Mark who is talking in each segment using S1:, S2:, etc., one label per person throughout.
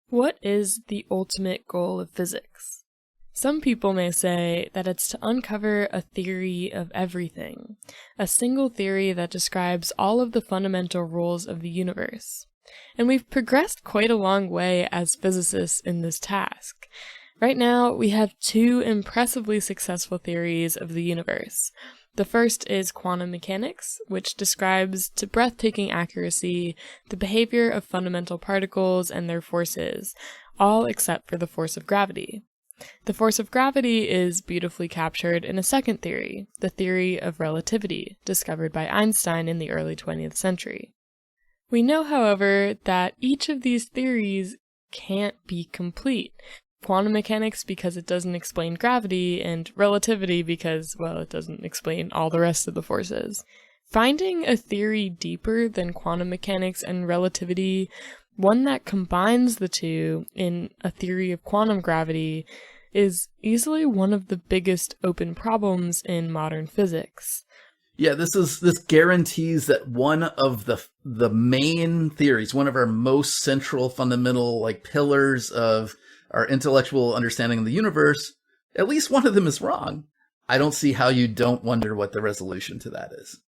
S1: What is the ultimate goal of physics? Some people may say that it's to uncover a theory of everything, a single theory that describes all of the fundamental rules of the universe. And we've progressed quite a long way as physicists in this task. Right now, we have two impressively successful theories of the universe. The first is quantum mechanics, which describes to breathtaking accuracy the behavior of fundamental particles and their forces, all except for the force of gravity. The force of gravity is beautifully captured in a second theory, the theory of relativity, discovered by Einstein in the early 20th century. We know, however, that each of these theories can't be complete. Quantum mechanics because it doesn't explain gravity, and relativity because, well, it doesn't explain all the rest of the forces. Finding a theory deeper than quantum mechanics and relativity, one that combines the two in a theory of quantum gravity, is easily one of the biggest open problems in modern physics.
S2: Yeah, this guarantees that one of the main theories, one of our most central fundamental pillars of our intellectual understanding of the universe, at least one of them is wrong. I don't see how you don't wonder what the resolution to that is.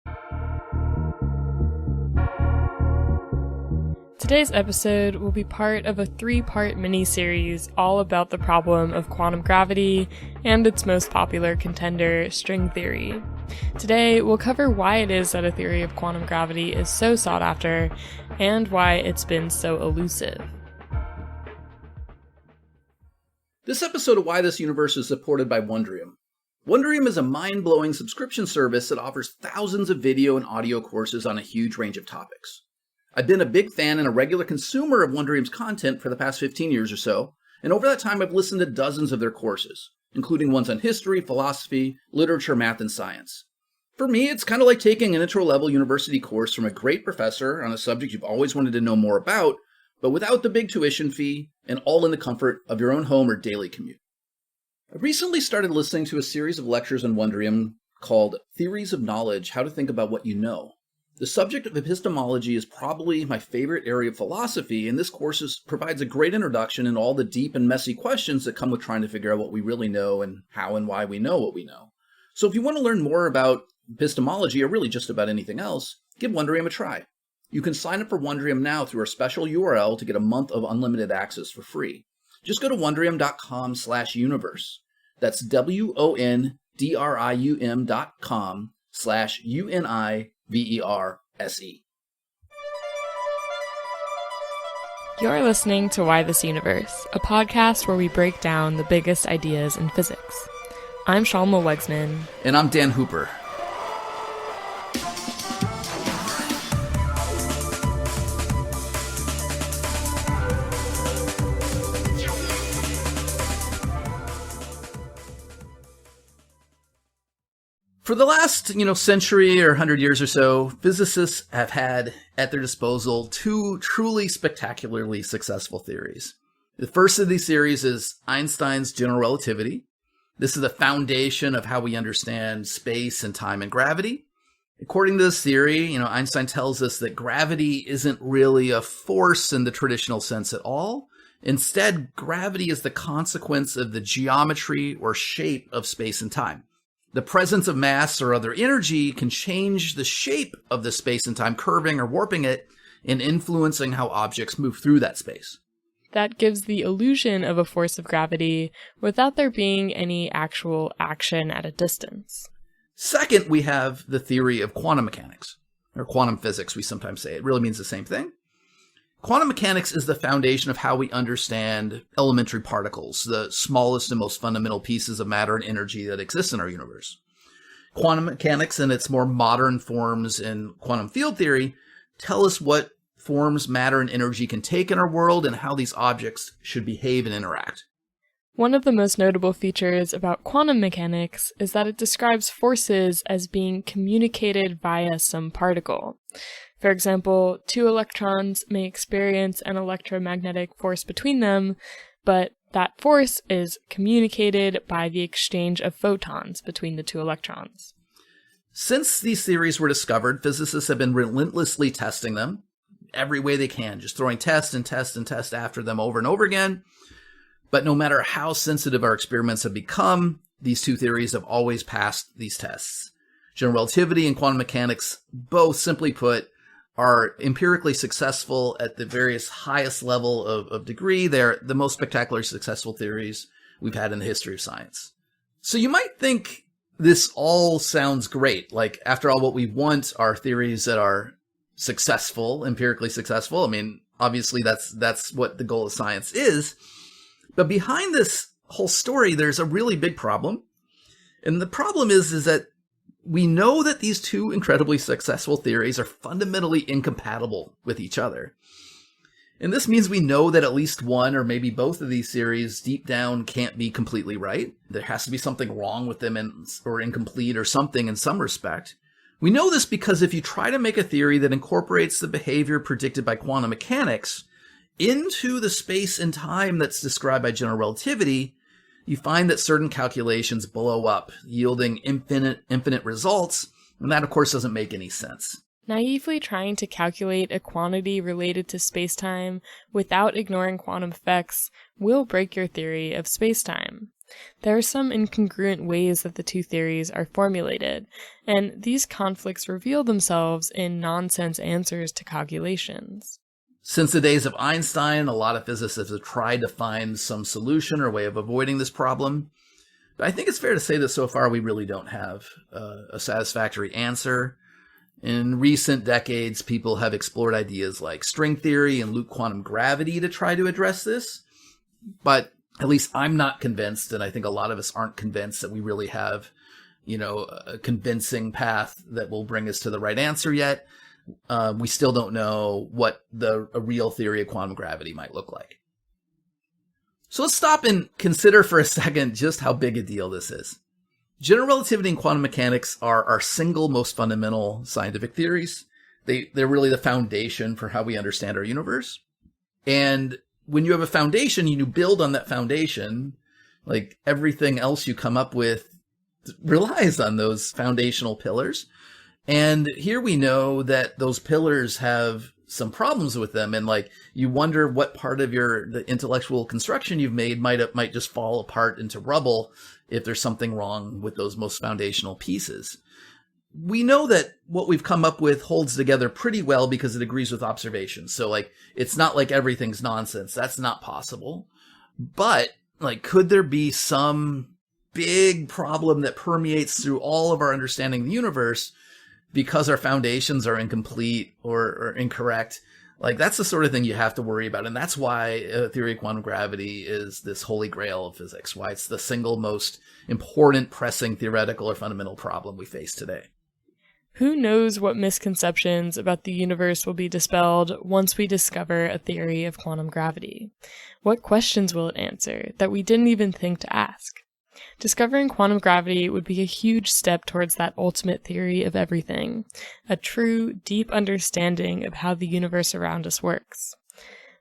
S1: Today's episode will be part of a 3-part mini-series all about the problem of quantum gravity and its most popular contender, string theory. Today, we'll cover why it is that a theory of quantum gravity is so sought after and why it's been so elusive.
S2: This episode of Why This Universe is supported by Wondrium. Wondrium is a mind-blowing subscription service that offers thousands of video and audio courses on a huge range of topics. I've been a big fan and a regular consumer of Wondrium's content for the past 15 years or so, and over that time I've listened to dozens of their courses, including ones on history, philosophy, literature, math, and science. For me, it's kind of like taking an intro-level university course from a great professor on a subject you've always wanted to know more about, but without the big tuition fee, and all in the comfort of your own home or daily commute. I recently started listening to a series of lectures on Wondrium called Theories of Knowledge, How to Think About What You Know. The subject of epistemology is probably my favorite area of philosophy, and this course provides a great introduction in all the deep and messy questions that come with trying to figure out what we really know and how and why we know what we know. So if you want to learn more about epistemology, or really just about anything else, give Wondrium a try. You can sign up for Wondrium now through our special URL to get a month of unlimited access for free. Just go to wondrium.com/universe. That's wondrium.com/universe.
S1: You're listening to Why This Universe, a podcast where we break down the biggest ideas in physics. I'm Shalma Wegsman.
S2: And I'm Dan Hooper. For the last, century or 100 years or so, physicists have had at their disposal two truly spectacularly successful theories. The first of these theories is Einstein's general relativity. This is the foundation of how we understand space and time and gravity. According to this theory, Einstein tells us that gravity isn't really a force in the traditional sense at all. Instead, gravity is the consequence of the geometry or shape of space and time. The presence of mass or other energy can change the shape of the space and time, curving or warping it and influencing how objects move through that space.
S1: That gives the illusion of a force of gravity without there being any actual action at a distance.
S2: Second, we have the theory of quantum mechanics, or quantum physics, we sometimes say. It really means the same thing. Quantum mechanics is the foundation of how we understand elementary particles, the smallest and most fundamental pieces of matter and energy that exist in our universe. Quantum mechanics and its more modern forms in quantum field theory tell us what forms matter and energy can take in our world and how these objects should behave and interact.
S1: One of the most notable features about quantum mechanics is that it describes forces as being communicated via some particle. For example, two electrons may experience an electromagnetic force between them, but that force is communicated by the exchange of photons between the two electrons.
S2: Since these theories were discovered, physicists have been relentlessly testing them. every way they can, just throwing test and test and test after them over and over again. But no matter how sensitive our experiments have become, these two theories have always passed these tests. General relativity and quantum mechanics, both simply put, are empirically successful at the various highest level of degree. They're the most spectacularly successful theories we've had in the history of science. So you might think this all sounds great. Like, after all, what we want are theories that are successful, empirically successful. I mean, obviously that's what the goal of science is. But behind this whole story, there's a really big problem. And the problem is that we know that these two incredibly successful theories are fundamentally incompatible with each other. And this means we know that at least one or maybe both of these theories deep down can't be completely right. There has to be something wrong with them or incomplete or something in some respect. We know this because if you try to make a theory that incorporates the behavior predicted by quantum mechanics into the space and time that's described by general relativity, you find that certain calculations blow up, yielding infinite results, and that, of course, doesn't make any sense.
S1: Naively trying to calculate a quantity related to spacetime without ignoring quantum effects will break your theory of spacetime. There are some incongruent ways that the two theories are formulated, and these conflicts reveal themselves in nonsense answers to calculations.
S2: Since the days of Einstein, a lot of physicists have tried to find some solution or way of avoiding this problem. But I think it's fair to say that so far we really don't have a satisfactory answer. In recent decades, people have explored ideas like string theory and loop quantum gravity to try to address this. But at least I'm not convinced, and I think a lot of us aren't convinced, that we really have, a convincing path that will bring us to the right answer yet. We still don't know what a real theory of quantum gravity might look like. So let's stop and consider for a second just how big a deal this is. General relativity and quantum mechanics are our single most fundamental scientific theories. They're really the foundation for how we understand our universe. And when you have a foundation, you build on that foundation. Like, everything else you come up with relies on those foundational pillars. And here we know that those pillars have some problems with them. And you wonder what part of the intellectual construction you've made might just fall apart into rubble if there's something wrong with those most foundational pieces. We know that what we've come up with holds together pretty well because it agrees with observation. So it's not like everything's nonsense. That's not possible. But could there be some big problem that permeates through all of our understanding of the universe because our foundations are incomplete or incorrect? That's the sort of thing you have to worry about. And that's why a theory of quantum gravity is this holy grail of physics, why it's the single most important, pressing theoretical or fundamental problem we face today.
S1: Who knows what misconceptions about the universe will be dispelled once we discover a theory of quantum gravity? What questions will it answer that we didn't even think to ask? Discovering quantum gravity would be a huge step towards that ultimate theory of everything, a true, deep understanding of how the universe around us works.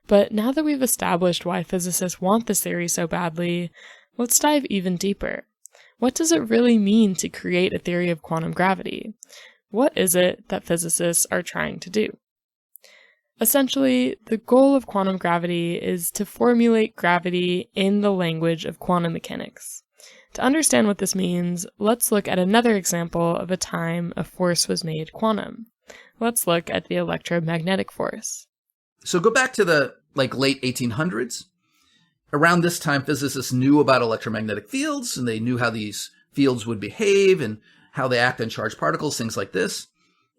S1: But now that we've established why physicists want this theory so badly, let's dive even deeper. What does it really mean to create a theory of quantum gravity? What is it that physicists are trying to do? Essentially, the goal of quantum gravity is to formulate gravity in the language of quantum mechanics. To understand what this means, let's look at another example of a time a force was made quantum. Let's look at the electromagnetic force.
S2: So go back to the late 1800s. Around this time, physicists knew about electromagnetic fields, and they knew how these fields would behave and how they act on charged particles, things like this.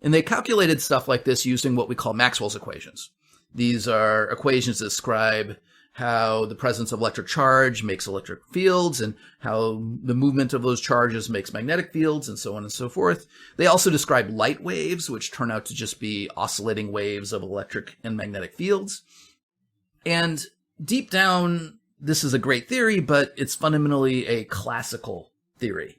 S2: And they calculated stuff like this using what we call Maxwell's equations. These are equations that describe how the presence of electric charge makes electric fields and how the movement of those charges makes magnetic fields and so on and so forth. They also describe light waves, which turn out to just be oscillating waves of electric and magnetic fields. And deep down, this is a great theory, but it's fundamentally a classical theory.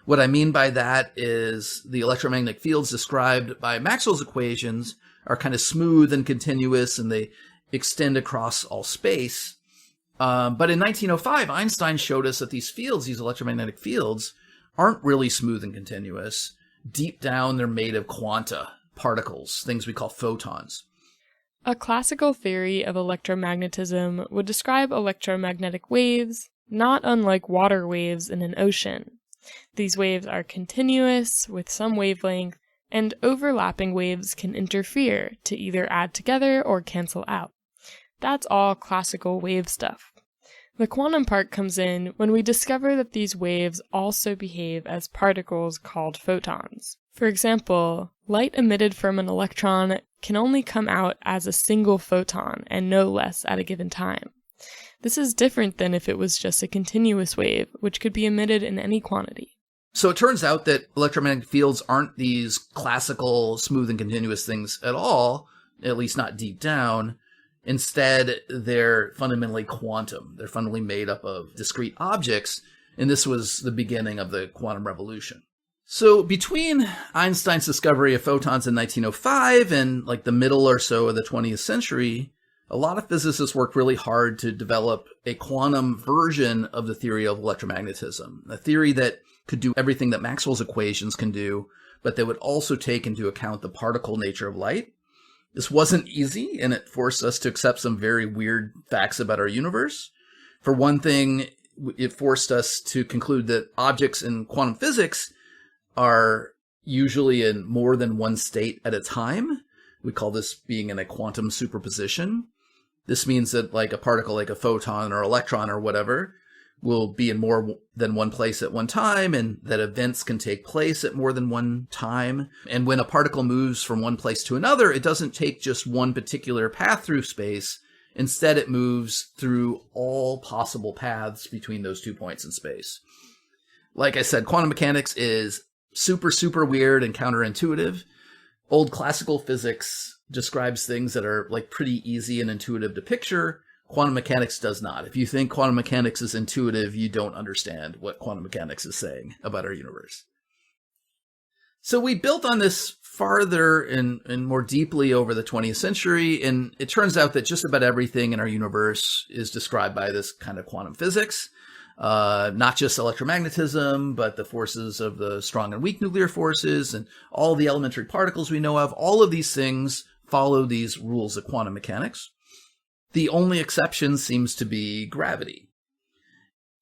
S2: What I mean by that is the electromagnetic fields described by Maxwell's equations are kind of smooth and continuous, and they extend across all space. But in 1905, Einstein showed us that these fields, these electromagnetic fields, aren't really smooth and continuous. Deep down, they're made of quanta, particles, things we call photons.
S1: A classical theory of electromagnetism would describe electromagnetic waves, not unlike water waves in an ocean. These waves are continuous, with some wavelength, and overlapping waves can interfere to either add together or cancel out. That's all classical wave stuff. The quantum part comes in when we discover that these waves also behave as particles called photons. For example, light emitted from an electron can only come out as a single photon and no less at a given time. This is different than if it was just a continuous wave, which could be emitted in any quantity.
S2: So it turns out that electromagnetic fields aren't these classical, smooth and continuous things at all, at least not deep down. Instead, they're fundamentally quantum. They're fundamentally made up of discrete objects, and this was the beginning of the quantum revolution. So between Einstein's discovery of photons in 1905 and like the middle or so of the 20th century, a lot of physicists worked really hard to develop a quantum version of the theory of electromagnetism, a theory that could do everything that Maxwell's equations can do, but that would also take into account the particle nature of light. This wasn't easy, and it forced us to accept some very weird facts about our universe. For one thing, it forced us to conclude that objects in quantum physics are usually in more than one state at a time. We call this being in a quantum superposition. This means that like a particle like a photon or electron or whatever will be in more than one place at one time, and that events can take place at more than one time. And when a particle moves from one place to another, it doesn't take just one particular path through space. Instead, it moves through all possible paths between those 2 points in space. Like I said, quantum mechanics is super weird and counterintuitive. Old classical physics describes things that are like pretty easy and intuitive to picture. Quantum mechanics does not. If you think quantum mechanics is intuitive, you don't understand what quantum mechanics is saying about our universe. So we built on this farther and more deeply over the 20th century, and it turns out that just about everything in our universe is described by this kind of quantum physics. Not just electromagnetism, but the forces of the strong and weak nuclear forces and all the elementary particles we know of. All of these things follow these rules of quantum mechanics. The only exception seems to be gravity.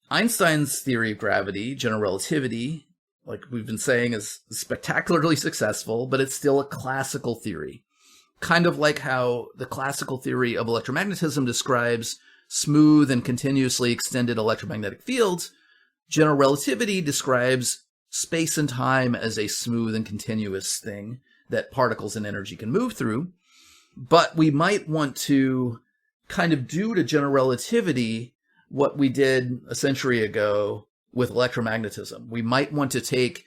S2: Einstein's theory of gravity, general relativity, like we've been saying, is spectacularly successful, but it's still a classical theory. Kind of like how the classical theory of electromagnetism describes smooth and continuously extended electromagnetic fields, general relativity describes space and time as a smooth and continuous thing that particles and energy can move through. But we might want to kind of do to general relativity what we did a century ago with electromagnetism. We might want to take,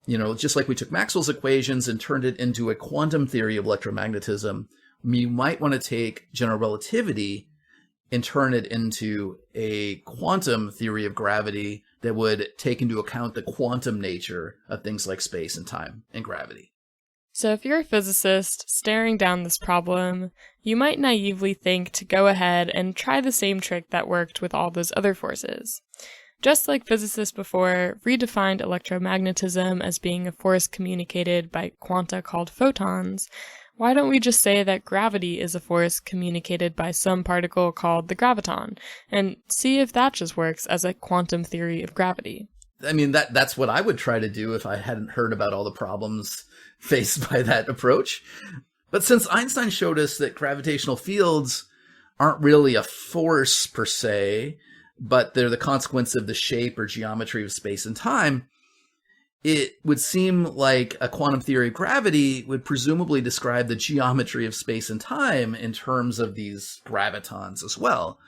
S2: just like we took Maxwell's equations and turned it into a quantum theory of electromagnetism, we might want to take general relativity and turn it into a quantum theory of gravity that would take into account the quantum nature of things like space and time and gravity.
S1: So if you're a physicist staring down this problem, you might naively think to go ahead and try the same trick that worked with all those other forces. Just like physicists before redefined electromagnetism as being a force communicated by quanta called photons, why don't we just say that gravity is a force communicated by some particle called the graviton, and see if that just works as a quantum theory of gravity?
S2: I mean, that's what I would try to do if I hadn't heard about all the problems faced by that approach. But since Einstein showed us that gravitational fields aren't really a force per se, but they're the consequence of the shape or geometry of space and time, it would seem like a quantum theory of gravity would presumably describe the geometry of space and time in terms of these gravitons as well.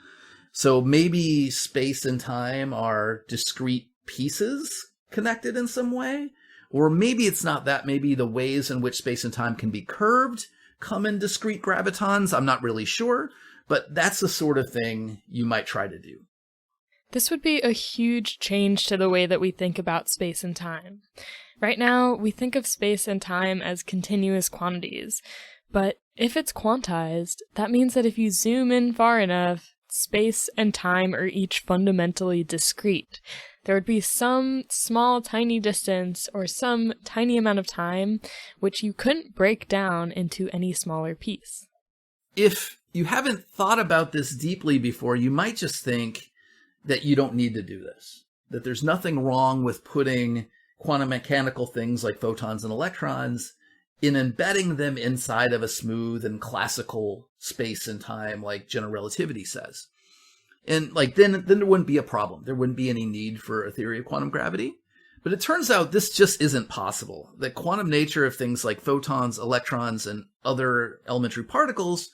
S2: So maybe space and time are discrete pieces connected in some way, or maybe it's not that. Maybe the ways in which space and time can be curved come in discrete gravitons. I'm not really sure, but that's the sort of thing you might try to do.
S1: This would be a huge change to the way that we think about space and time. Right now, we think of space and time as continuous quantities, but if it's quantized, that means that if you zoom in far enough, space and time are each fundamentally discrete. There would be some small, tiny distance or some tiny amount of time which you couldn't break down into any smaller piece.
S2: if you haven't thought about this deeply before, you might just think that you don't need to do this, that there's nothing wrong with putting quantum mechanical things like photons and electrons in embedding them inside of a smooth and classical space and time like general relativity says. And like then there wouldn't be a problem. There wouldn't be any need for a theory of quantum gravity. But it turns out this just isn't possible. The quantum nature of things like photons, electrons, and other elementary particles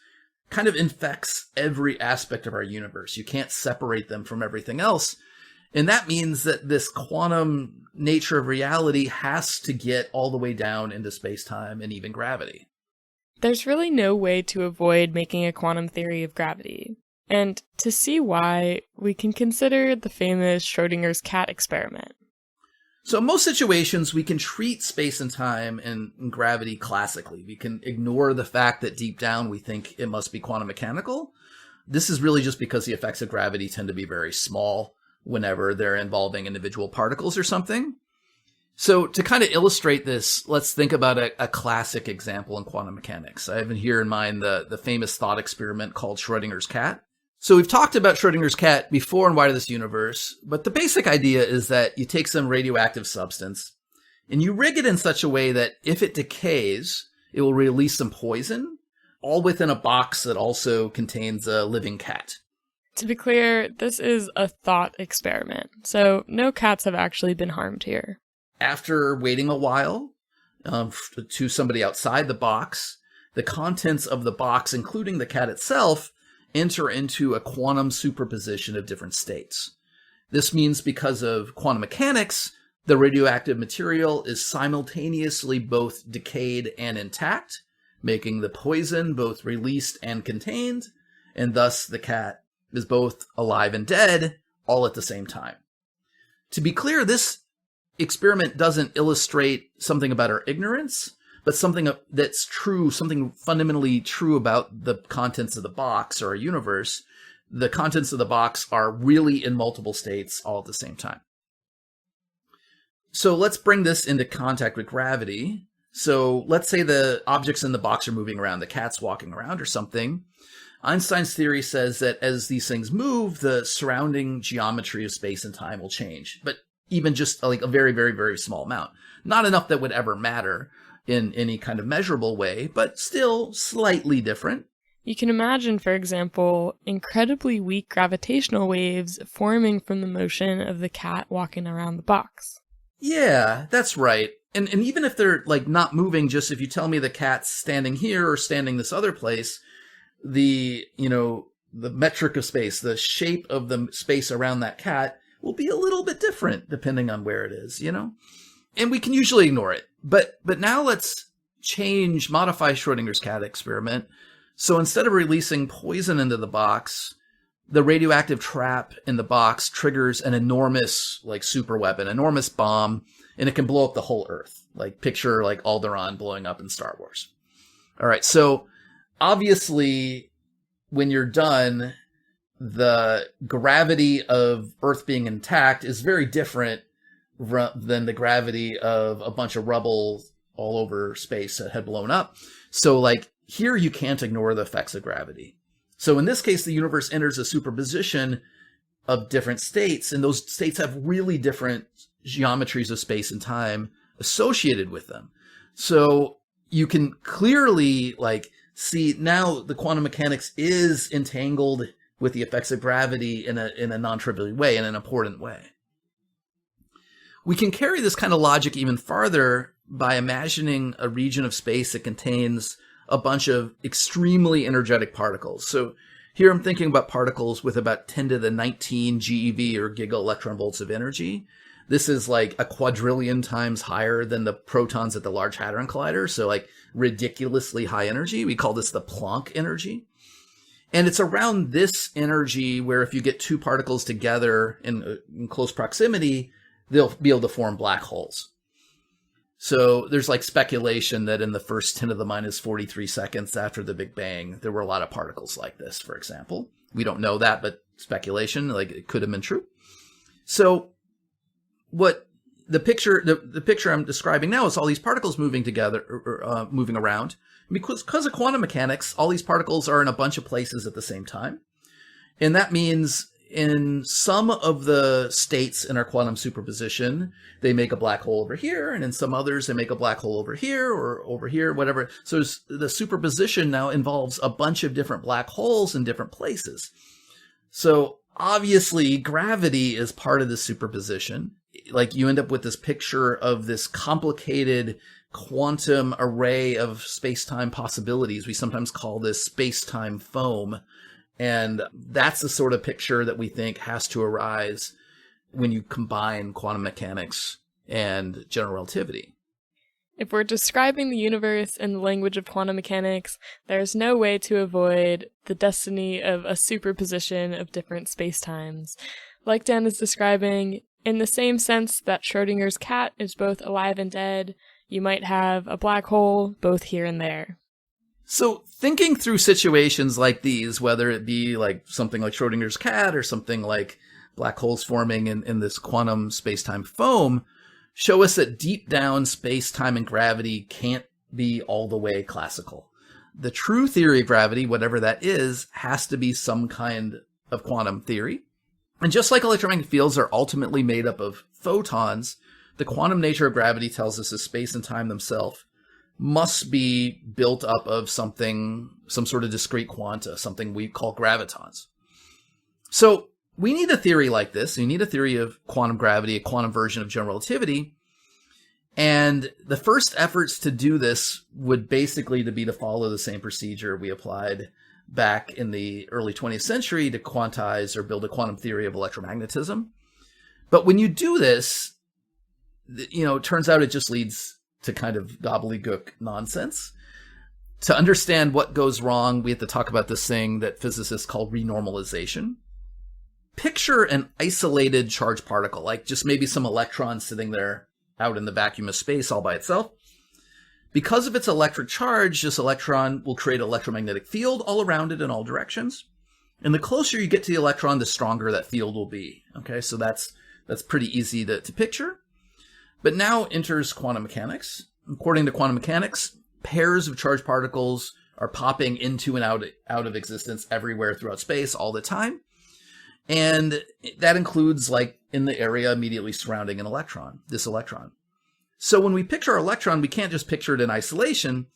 S2: kind of infects every aspect of our universe. You can't separate them from everything else. And that means that this quantum nature of reality has to get all the way down into space-time and even gravity.
S1: There's really no way to avoid making a quantum theory of gravity. And to see why, we can consider the famous Schrodinger's cat experiment.
S2: So in most situations, we can treat space and time and gravity classically. We can ignore the fact that deep down we think it must be quantum mechanical. This is really just because the effects of gravity tend to be very small whenever they're involving individual particles or something. So to kind of illustrate this, let's think about a classic example in quantum mechanics. I have here in mind the famous thought experiment called Schrodinger's cat. So we've talked about Schrodinger's cat before in Why to This Universe, but the basic idea is that you take some radioactive substance and you rig it in such a way that if it decays, it will release some poison, all within a box that also contains a living cat.
S1: To be clear, this is a thought experiment, so no cats have actually been harmed here.
S2: After waiting a while to somebody outside the box, the contents of the box, including the cat itself, enter into a quantum superposition of different states. This means because of quantum mechanics, the radioactive material is simultaneously both decayed and intact, making the poison both released and contained, and thus the cat is both alive and dead all at the same time. To be clear, this experiment doesn't illustrate something about our ignorance, but something that's true, something fundamentally true about the contents of the box or our universe. The contents of the box are really in multiple states all at the same time. So let's bring this into contact with gravity. So let's say the objects in the box are moving around, the cat's walking around or something. Einstein's theory says that as these things move, the surrounding geometry of space and time will change, but even just like a very, very, very small amount. Not enough that would ever matter in any kind of measurable way, but still slightly different.
S1: You can imagine, for example, incredibly weak gravitational waves forming from the motion of the cat walking around the box.
S2: Yeah, that's right. And even if they're like not moving, just if you tell me the cat's standing here or standing this other place, the metric of space, the shape of the space around that cat will be a little bit different depending on where it is, And we can usually ignore it. But now let's modify Schrodinger's cat experiment. So instead of releasing poison into the box, the radioactive trap in the box triggers an enormous super weapon, enormous bomb, and it can blow up the whole Earth. Picture Alderaan blowing up in Star Wars. All right, so obviously when you're done, the gravity of Earth being intact is very different than the gravity of a bunch of rubble all over space that had blown up. So here you can't ignore the effects of gravity. So in this case, the universe enters a superposition of different states, and those states have really different geometries of space and time associated with them. So you can clearly see now the quantum mechanics is entangled with the effects of gravity in a non-trivial way, in an important way. We can carry this kind of logic even farther by imagining a region of space that contains a bunch of extremely energetic particles. So here I'm thinking about particles with about 10 to the 19 GeV or giga electron volts of energy. This is a quadrillion times higher than the protons at the Large Hadron Collider. So ridiculously high energy. We call this the Planck energy. And it's around this energy where if you get two particles together in close proximity, they'll be able to form black holes. So there's speculation that in the first 10 to the minus 43 seconds after the Big Bang, there were a lot of particles like this, for example. We don't know that, but speculation, it could have been true. So what the picture I'm describing now is all these particles moving together, or moving around. Because of quantum mechanics, all these particles are in a bunch of places at the same time. And that means in some of the states in our quantum superposition, they make a black hole over here, and in some others, they make a black hole over here or over here, whatever. So the superposition now involves a bunch of different black holes in different places. So obviously, gravity is part of the superposition. Like, you end up with this picture of this complicated quantum array of space-time possibilities. We sometimes call this space-time foam. And that's the sort of picture that we think has to arise when you combine quantum mechanics and general relativity.
S1: If we're describing the universe in the language of quantum mechanics, there's no way to avoid the destiny of a superposition of different spacetimes. Like Dan is describing, in the same sense that Schrodinger's cat is both alive and dead, you might have a black hole both here and there.
S2: So thinking through situations like these, whether it be like something like Schrodinger's cat or something like black holes forming in this quantum space-time foam, show us that deep down space-time and gravity can't be all the way classical. The true theory of gravity, whatever that is, has to be some kind of quantum theory. And just like electromagnetic fields are ultimately made up of photons, the quantum nature of gravity tells us that space and time themselves must be built up of something, some sort of discrete quanta, something we call gravitons. So we need a theory like this. You need a theory of quantum gravity, a quantum version of general relativity. And the first efforts to do this would basically be to follow the same procedure we applied back in the early 20th century to quantize or build a quantum theory of electromagnetism. But when you do this, it turns out it just leads to kind of gobbledygook nonsense. To understand what goes wrong, we have to talk about this thing that physicists call renormalization. Picture an isolated charged particle, like just maybe some electron sitting there out in the vacuum of space all by itself. Because of its electric charge, this electron will create an electromagnetic field all around it in all directions. And the closer you get to the electron, the stronger that field will be. Okay, so that's pretty easy to picture. But now enters quantum mechanics. According to quantum mechanics, pairs of charged particles are popping into and out of existence everywhere throughout space all the time. And that includes, like, in the area immediately surrounding this electron. So when we picture our electron, we can't just picture it in isolation.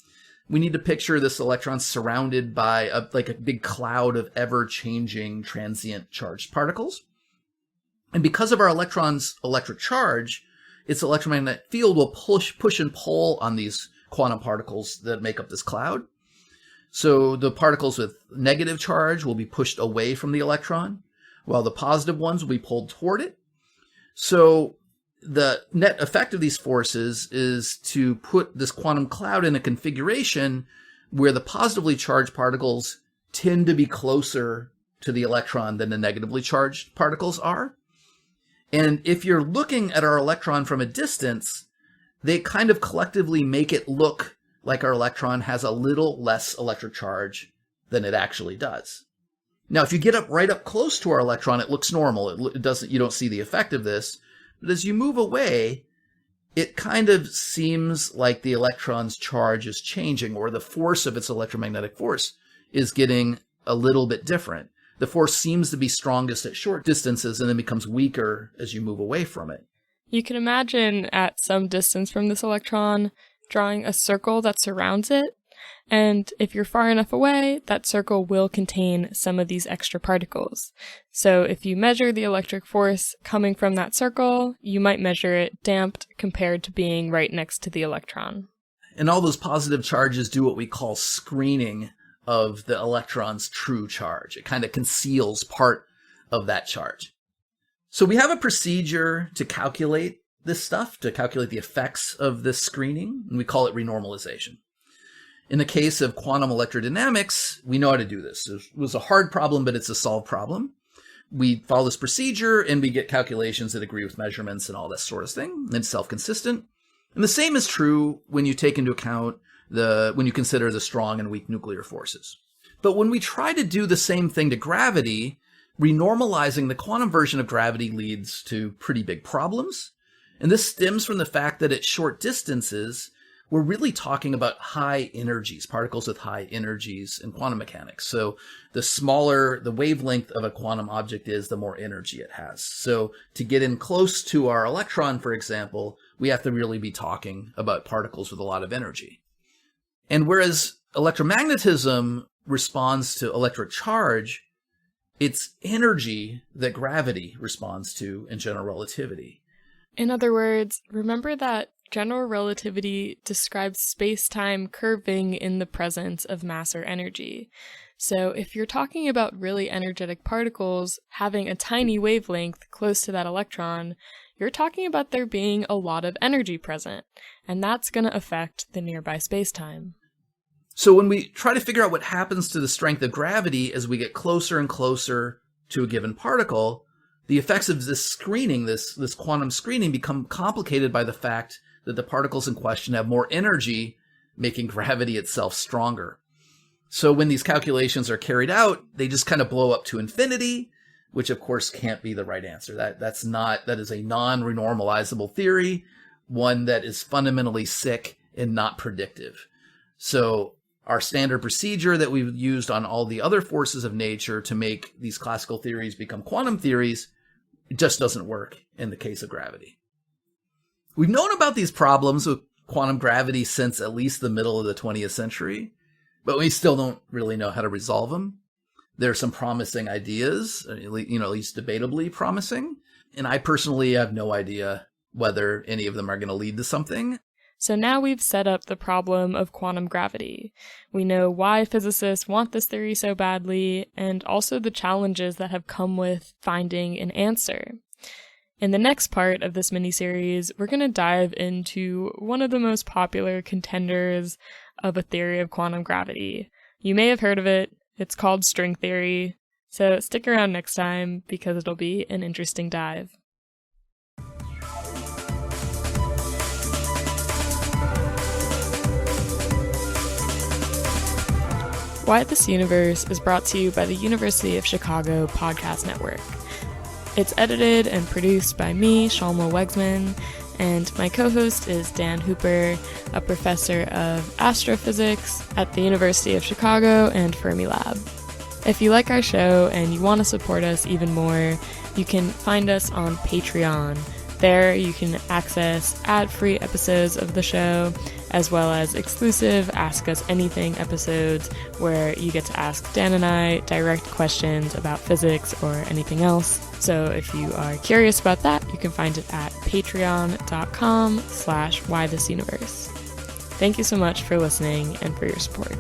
S2: We need to picture this electron surrounded by a big cloud of ever-changing transient charged particles. And because of our electron's electric charge, its electromagnetic field will push and pull on these quantum particles that make up this cloud. So the particles with negative charge will be pushed away from the electron, while the positive ones will be pulled toward it. So the net effect of these forces is to put this quantum cloud in a configuration where the positively charged particles tend to be closer to the electron than the negatively charged particles are. And if you're looking at our electron from a distance, they kind of collectively make it look like our electron has a little less electric charge than it actually does. Now, if you get right up close to our electron, it looks normal. It doesn't. You don't see the effect of this. But as you move away, it kind of seems like the electron's charge is changing, or the force of its electromagnetic force is getting a little bit different. The force seems to be strongest at short distances and then becomes weaker as you move away from it.
S1: You can imagine at some distance from this electron drawing a circle that surrounds it, and if you're far enough away, that circle will contain some of these extra particles. So if you measure the electric force coming from that circle, you might measure it damped compared to being right next to the electron.
S2: And all those positive charges do what we call screening of the electron's true charge. It kind of conceals part of that charge. So we have a procedure to calculate this stuff, to calculate the effects of this screening, and we call it renormalization. In the case of quantum electrodynamics, we know how to do this. It was a hard problem, but it's a solved problem. We follow this procedure, and we get calculations that agree with measurements and all that sort of thing, and it's self-consistent. And the same is true when you take into account when you consider the strong and weak nuclear forces. But when we try to do the same thing to gravity, renormalizing the quantum version of gravity leads to pretty big problems. And this stems from the fact that at short distances, we're really talking about high energies, particles with high energies in quantum mechanics. So the smaller the wavelength of a quantum object is, the more energy it has. So to get in close to our electron, for example, we have to really be talking about particles with a lot of energy. And whereas electromagnetism responds to electric charge, it's energy that gravity responds to in general relativity.
S1: In other words, remember that general relativity describes space-time curving in the presence of mass or energy. So if you're talking about really energetic particles having a tiny wavelength close to that electron, you're talking about there being a lot of energy present, and that's going to affect the nearby space-time.
S2: So when we try to figure out what happens to the strength of gravity as we get closer and closer to a given particle, the effects of this screening, this quantum screening, become complicated by the fact that the particles in question have more energy, making gravity itself stronger. So when these calculations are carried out, they just kind of blow up to infinity, which of course can't be the right answer. That is a non-renormalizable theory, one that is fundamentally sick and not predictive. So our standard procedure that we've used on all the other forces of nature to make these classical theories become quantum theories, it just doesn't work in the case of gravity. We've known about these problems with quantum gravity since at least the middle of the 20th century, but we still don't really know how to resolve them. There are some promising ideas, at least debatably promising, and I personally have no idea whether any of them are going to lead to something.
S1: So now we've set up the problem of quantum gravity. We know why physicists want this theory so badly, and also the challenges that have come with finding an answer. In the next part of this mini-series, we're going to dive into one of the most popular contenders of a theory of quantum gravity. You may have heard of it. It's called string theory. So stick around next time because it'll be an interesting dive. Why This Universe is brought to you by the University of Chicago Podcast Network. It's edited and produced by me, Shalma Wegsman, and my co-host is Dan Hooper, a professor of astrophysics at the University of Chicago and Fermilab. If you like our show and you want to support us even more, you can find us on Patreon. There you can access ad-free episodes of the show, as well as exclusive Ask Us Anything episodes where you get to ask Dan and I direct questions about physics or anything else. So if you are curious about that, you can find it at patreon.com/whythisuniverse. Thank you so much for listening and for your support.